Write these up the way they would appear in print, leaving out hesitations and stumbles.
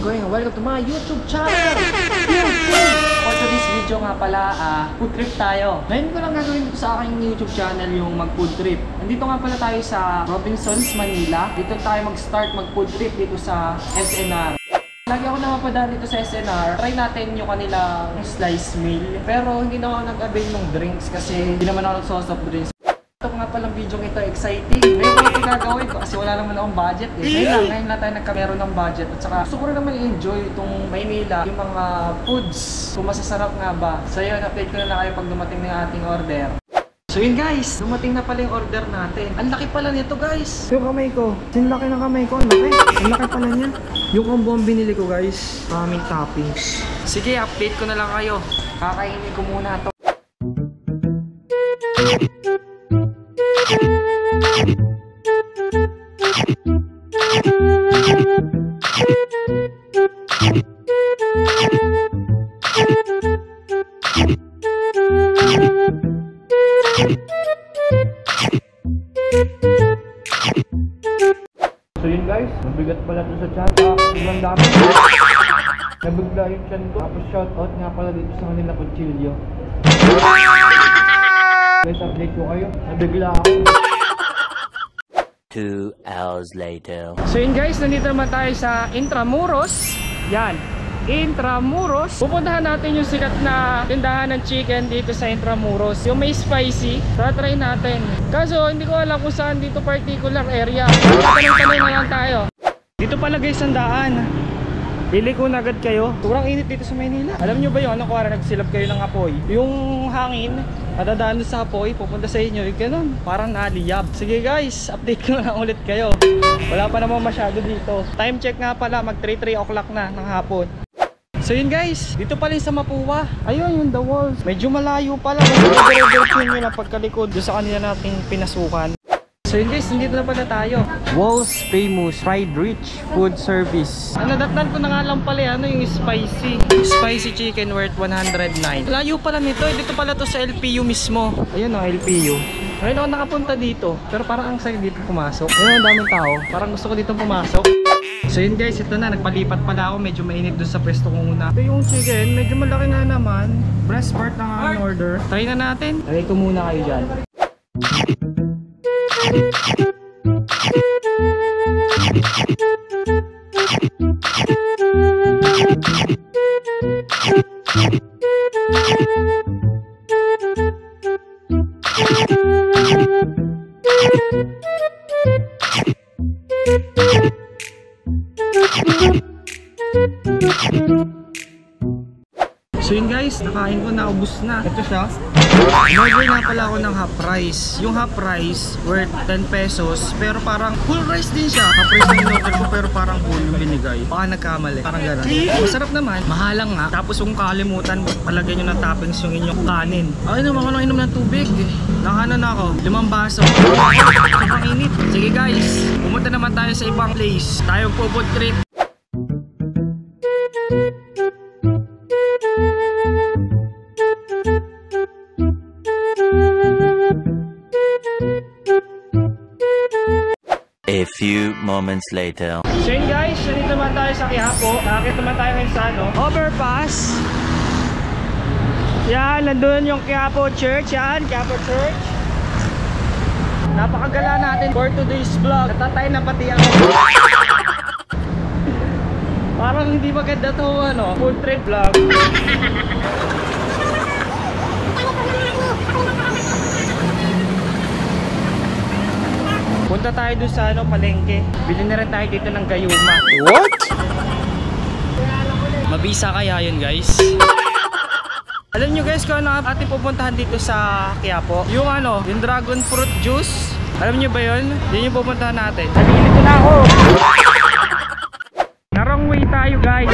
going? Welcome to my YouTube channel! For today's video nga pala, food trip tayo. Ngayon ko lang gagawin dito sa aking YouTube channel yung mag-food trip. Nandito nga pala tayo sa Robinsons, Manila. Dito tayo mag-start mag-food trip dito sa SNR. Lagi ako napapadaan dito sa SNR. Try natin yung kanilang slice meal. Pero hindi na ako nag-avail ng drinks kasi hindi naman ako nagsosoft drinks. Ito nga palang video ito, exciting. Ngayon ko lang pinagawin ko kasi wala naman akong budget eh. Ngayon lang tayo nagkameron ng budget. At saka gusto ko rin naman i-enjoy itong Maynila, yung mga foods. Kung masasarap nga ba. So yun, update ko na lang kayo pag dumating na yung ating order. So yun guys, dumating na pala yung order natin. Ang laki pala nito guys. Yung kamay ko, sinlaki ng kamay ko, ang laki. Ang laki pala niya. Yung combo ang binili ko guys, maraming toppings. Sige, update ko na lang kayo. Kakainin ko muna ito. So yun guys, mabigat pala ito sa chan. Sobrang dami. Nabigla yung chan ko. Tapos shoutout nga pala dito sa kanila Cuchillo. Guys, update ko kayo. Nabigla ako. 2 hours later. So yun guys, nandito naman tayo sa Intramuros. Yan, Intramuros. Pupuntahan natin yung sikat na tindahan ng chicken dito sa Intramuros. Yung may spicy, try natin. Kaso hindi ko alam kung saan dito particular area. Tanong-tanong na lang tayo. Dito pala guys ang daan. Bili ko na agad kayo. Sobrang init dito sa Maynila. Alam nyo ba yun? Ano kuwara nagsilap kayo ng apoy? Yung hangin, madadaan sa apoy, pupunta sa inyo. Yung ganun, parang naliyab. Sige guys, update ko na lang ulit kayo. Wala pa naman masyado dito. Time check nga pala, mag 3 o'clock na ng hapon. So yun guys, dito pala sa Mapua. Ayun yung The Walls. Medyo malayo pala. Diretso nyo lang pagkalikod doon sa kanila nating pinasukan. So yun guys, nandito na pala tayo. Walls Famous Fried Rich Food Service. Nadatnan ko na nga lang pala yung spicy chicken worth 109. Layo pala nito, dito pala to sa LPU mismo. Ayun o, LPU. Ngayon ako nakapunta dito, pero parang ang saya dito pumasok. Ayun, ang daming tao, parang gusto ko dito pumasok. So yun guys, ito na, nagpalipat pala ako. Medyo mainit doon sa pwesto kong una. Ito yung chicken, medyo malaki nga naman. Breast part na ang order. Try na natin. Try ko muna kayo dyan. So yun guys, nakain ko na, ubus na. Ito siya. Order nga pala ako ng half rice. Yung half rice worth 10 pesos, pero parang full rice din siya. Half rice na in-order ko pero parang full yung binigay. Baka nagkamali, parang gano'n. Masarap naman, mahalang nga. Tapos kung kalimutan, palagyan nyo ng toppings yung inyong kanin. Ay naman ako nang inom ng tubig. Nakano na ako, 5 baso. Ang init. Sige guys, pumunta naman tayo sa ibang place. Tayo po food trip. A few moments later. So yun guys, nandito naman tayo sa Quiapo. Nakakit naman tayo ngayon sa overpass. Yan, nandun yung Quiapo Church. Yan, Quiapo Church. Napakagala natin for today's vlog. Natatay na pati ako. Parang hindi maganda to food trip vlog. Punta tayo doon sa palengke. Bili na rin tayo dito ng gayuma. What? Mabisa kaya yun guys. Alam nyo guys kung ano ating pupuntahan dito sa Quiapo? Yung yung dragon fruit juice. Alam nyo ba yun? Yun yung pupuntahan natin. Nalilito na ako. Narong way tayo guys.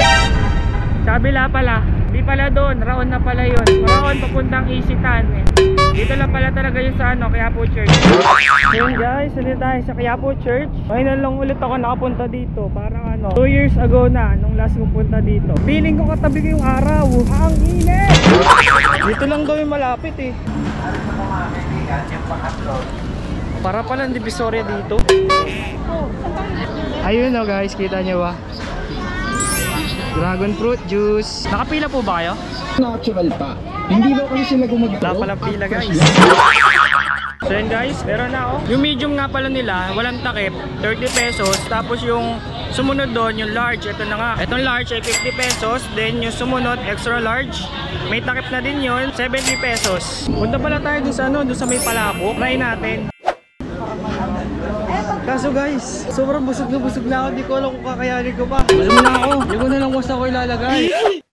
Kabila pala. Di pala doon. Raon na pala yun. Raon papuntang Isitan Dito lang pala talaga yung sa Quiapo Church. Yun guys, nandito tayo sa Quiapo Church. Ngayon lang ulit ako nakapunta dito. Parang 2 years ago na nung last kong punta dito. Feeling ko katabi ko yung araw. Ang init! Dito lang daw yung malapit eh. Para pala ang Divisoria dito. Ayun guys, kita nyo ba? Dragon fruit juice. Nakapila po ba kayo? Natural pa. Hindi ba kasi sila gumagawa? Wala palang pila guys. So yun guys, meron na ako. Yung medium nga pala nila, walang takip, 30 pesos. Tapos yung sumunod doon, yung large, ito na nga. Itong large ay 50 pesos. Then yung sumunod, extra large, may takip na din yun, 70 pesos. Punta pala tayo dun sa ano, dun sa may palabok. Try natin. Kaso guys, sobrang busog na ako. Di ko alam kung kakayanin ko pa. Alam mo na ako, hindi ko na lang wasa ko ilalagay.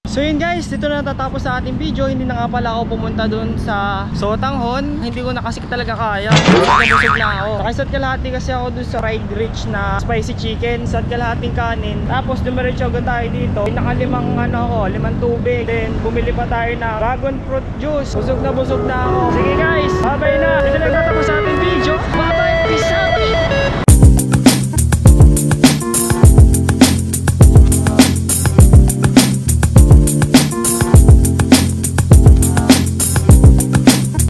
So yun guys, dito na natatapos sa ating video. Hindi na nga pala ako pumunta dun sa Sotanghon. Hindi ko na kasi talaga kaya. Busog na ako. Nakisat kalahati kasi ako dun sa Ride Rich na spicy chicken. Sat kalahating kanin. Tapos dumiretso agad tayo dito. Nakalimang limang tubig. Then bumili pa tayo na dragon fruit juice. Busog na ako. Sige guys, bye bye na. Dito na natatapos sa ating video. Bye bye, peace out.